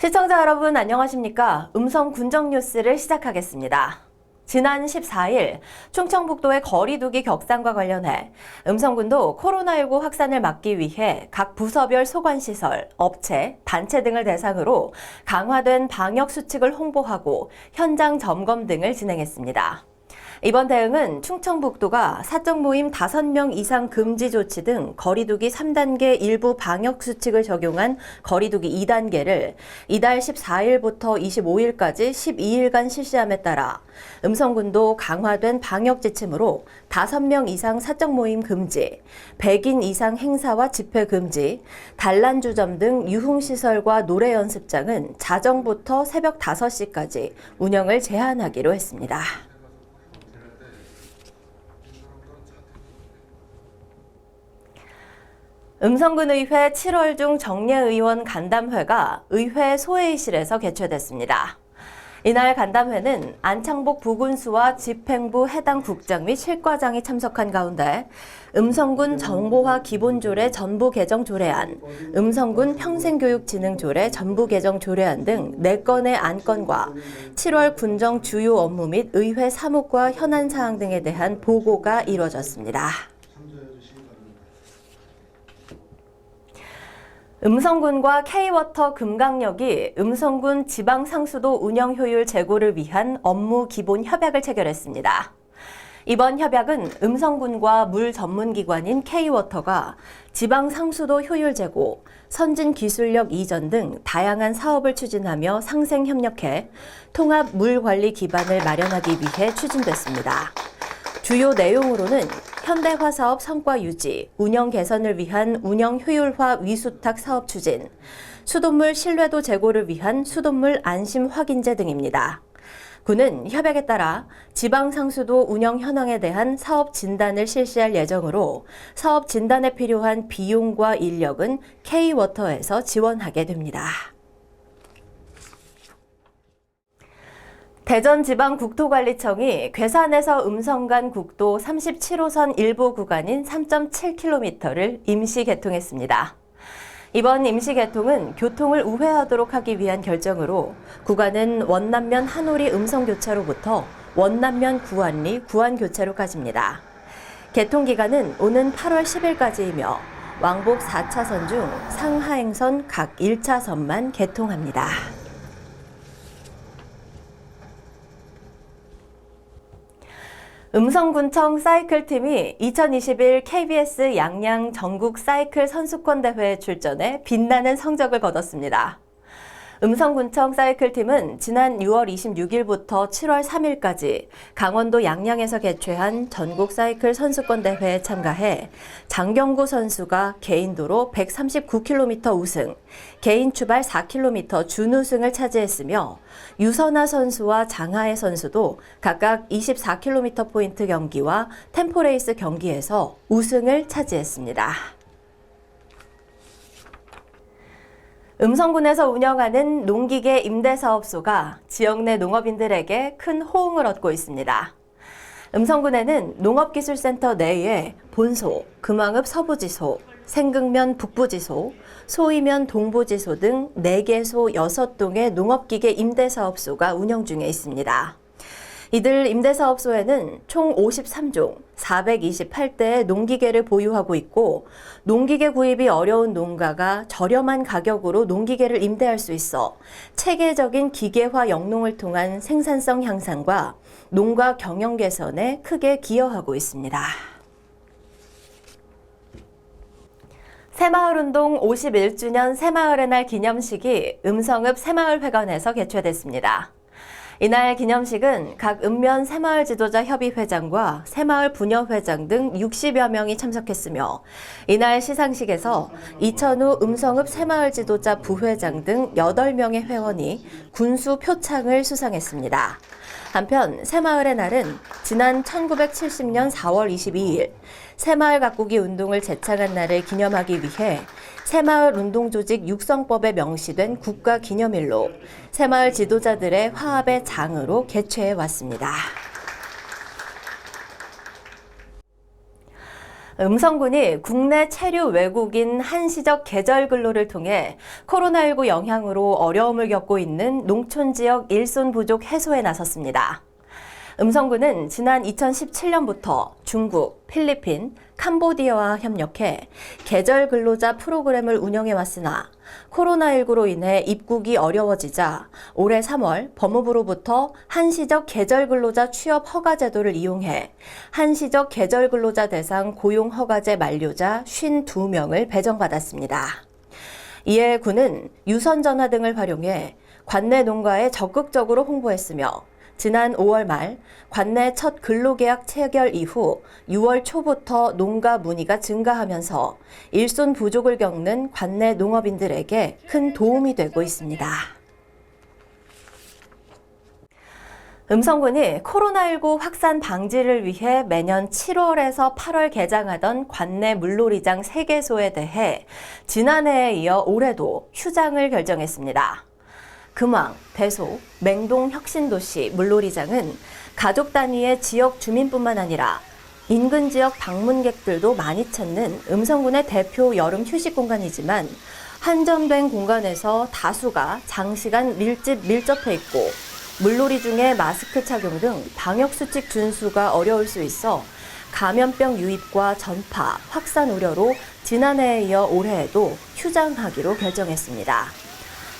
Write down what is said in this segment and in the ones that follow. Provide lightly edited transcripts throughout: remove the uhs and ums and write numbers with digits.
시청자 여러분 안녕하십니까? 음성 군정 뉴스를 시작하겠습니다. 지난 14일 충청북도의 거리두기 격상과 관련해 음성군도 코로나19 확산을 막기 위해 각 부서별 소관시설, 업체, 단체 등을 대상으로 강화된 방역 수칙을 홍보하고 현장 점검 등을 진행했습니다. 이번 대응은 충청북도가 사적 모임 5명 이상 금지 조치 등 거리두기 3단계 일부 방역 수칙을 적용한 거리두기 2단계를 이달 14일부터 25일까지 12일간 실시함에 따라 음성군도 강화된 방역 지침으로 5명 이상 사적 모임 금지, 100인 이상 행사와 집회 금지, 단란주점 등 유흥시설과 노래 연습장은 자정부터 새벽 5시까지 운영을 제한하기로 했습니다. 음성군의회 7월 중 정례의원 간담회가 의회 소회의실에서 개최됐습니다. 이날 간담회는 안창복 부군수와 집행부 해당 국장 및 실과장이 참석한 가운데 음성군 정보화 기본조례 전부 개정 조례안, 음성군 평생교육진흥조례 전부 개정 조례안 등 4건의 안건과 7월 군정 주요 업무 및 의회 사무과 현안 사항 등에 대한 보고가 이뤄졌습니다. 음성군과 K-워터 금강역이 음성군 지방상수도 운영 효율 제고를 위한 업무 기본 협약을 체결했습니다. 이번 협약은 음성군과 물 전문기관인 K-워터가 지방상수도 효율 제고, 선진 기술력 이전 등 다양한 사업을 추진하며 상생 협력해 통합 물 관리 기반을 마련하기 위해 추진됐습니다. 주요 내용으로는 현대화 사업 성과 유지, 운영 개선을 위한 운영 효율화 위수탁 사업 추진, 수돗물 신뢰도 제고를 위한 수돗물 안심 확인제 등입니다. 군은 협약에 따라 지방상수도 운영 현황에 대한 사업 진단을 실시할 예정으로 사업 진단에 필요한 비용과 인력은 K-워터에서 지원하게 됩니다. 대전지방국토관리청이 괴산에서 음성간 국도 37호선 일부 구간인 3.7km를 임시 개통했습니다. 이번 임시 개통은 교통을 우회하도록 하기 위한 결정으로 구간은 원남면 한오리 음성교차로부터 원남면 구안리 구안교차로까지입니다. 개통 기간은 오는 8월 10일까지이며 왕복 4차선 중 상하행선 각 1차선만 개통합니다. 음성군청 사이클팀이 2021 KBS 양양 전국 사이클 선수권 대회에 출전해 빛나는 성적을 거뒀습니다. 음성군청 사이클팀은 지난 6월 26일부터 7월 3일까지 강원도 양양에서 개최한 전국 사이클 선수권 대회에 참가해 장경구 선수가 개인도로 139km 우승, 개인 추발 4km 준우승을 차지했으며 유선아 선수와 장하혜 선수도 각각 24km 포인트 경기와 템포레이스 경기에서 우승을 차지했습니다. 음성군에서 운영하는 농기계 임대사업소가 지역 내 농업인들에게 큰 호응을 얻고 있습니다. 음성군에는 농업기술센터 내에 본소, 금왕읍 서부지소, 생극면 북부지소, 소이면 동부지소 등 4개소 6동의 농업기계 임대사업소가 운영 중에 있습니다. 이들 임대사업소에는 총 53종, 428대의 농기계를 보유하고 있고 농기계 구입이 어려운 농가가 저렴한 가격으로 농기계를 임대할 수 있어 체계적인 기계화 영농을 통한 생산성 향상과 농가 경영 개선에 크게 기여하고 있습니다. 새마을운동 51주년 새마을의 날 기념식이 음성읍 새마을회관에서 개최됐습니다. 이날 기념식은 각 읍면 새마을 지도자 협의 회장과 새마을 부녀 회장 등 60여 명이 참석했으며 이날 시상식에서 이천우 음성읍 새마을 지도자 부회장 등 8명의 회원이 군수 표창을 수상했습니다. 한편 새마을의 날은 지난 1970년 4월 22일 새마을 가꾸기 운동을 제창한 날을 기념하기 위해 새마을 운동조직 육성법에 명시된 국가기념일로 새마을 지도자들의 화합의 장으로 개최해 왔습니다. 음성군이 국내 체류 외국인 한시적 계절 근로를 통해 코로나19 영향으로 어려움을 겪고 있는 농촌 지역 일손 부족 해소에 나섰습니다. 음성군은 지난 2017년부터 중국, 필리핀, 캄보디아와 협력해 계절 근로자 프로그램을 운영해 왔으나 코로나19로 인해 입국이 어려워지자 올해 3월 법무부로부터 한시적 계절 근로자 취업 허가 제도를 이용해 한시적 계절 근로자 대상 고용 허가제 만료자 52명을 배정받았습니다. 이에 군은 유선 전화 등을 활용해 관내 농가에 적극적으로 홍보했으며 지난 5월 말 관내 첫 근로계약 체결 이후 6월 초부터 농가 문의가 증가하면서 일손 부족을 겪는 관내 농업인들에게 큰 도움이 되고 있습니다. 음성군이 코로나19 확산 방지를 위해 매년 7월에서 8월 개장하던 관내 물놀이장 3개소에 대해 지난해에 이어 올해도 휴장을 결정했습니다. 금왕, 대소, 맹동 혁신도시 물놀이장은 가족 단위의 지역 주민뿐만 아니라 인근 지역 방문객들도 많이 찾는 음성군의 대표 여름 휴식 공간이지만 한정된 공간에서 다수가 장시간 밀접해 있고 물놀이 중에 마스크 착용 등 방역수칙 준수가 어려울 수 있어 감염병 유입과 전파, 확산 우려로 지난해에 이어 올해에도 휴장하기로 결정했습니다.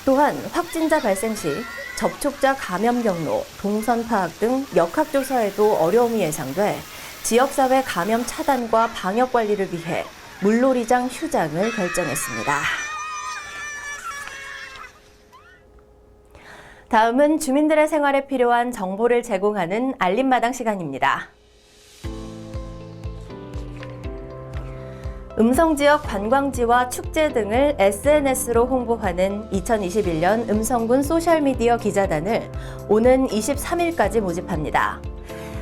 또한 확진자 발생 시 접촉자 감염 경로, 동선 파악 등 역학조사에도 어려움이 예상돼 지역사회 감염 차단과 방역 관리를 위해 물놀이장 휴장을 결정했습니다. 다음은 주민들의 생활에 필요한 정보를 제공하는 알림마당 시간입니다. 음성지역 관광지와 축제 등을 SNS로 홍보하는 2021년 음성군 소셜미디어 기자단을 오는 23일까지 모집합니다.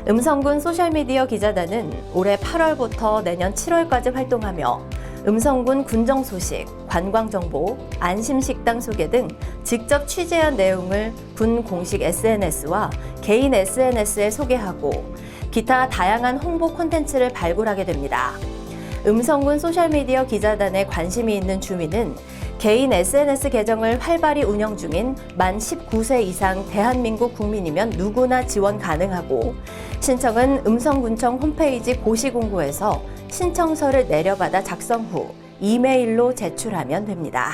음성군 소셜미디어 기자단은 올해 8월부터 내년 7월까지 활동하며 음성군 군정 소식, 관광 정보, 안심식당 소개 등 직접 취재한 내용을 군 공식 SNS와 개인 SNS에 소개하고 기타 다양한 홍보 콘텐츠를 발굴하게 됩니다. 음성군 소셜미디어 기자단에 관심이 있는 주민은 개인 SNS 계정을 활발히 운영 중인 만 19세 이상 대한민국 국민이면 누구나 지원 가능하고 신청은 음성군청 홈페이지 고시공고에서 신청서를 내려받아 작성 후 이메일로 제출하면 됩니다.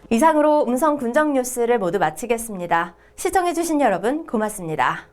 이상으로 음성 군정 뉴스를 모두 마치겠습니다. 시청해주신 여러분 고맙습니다.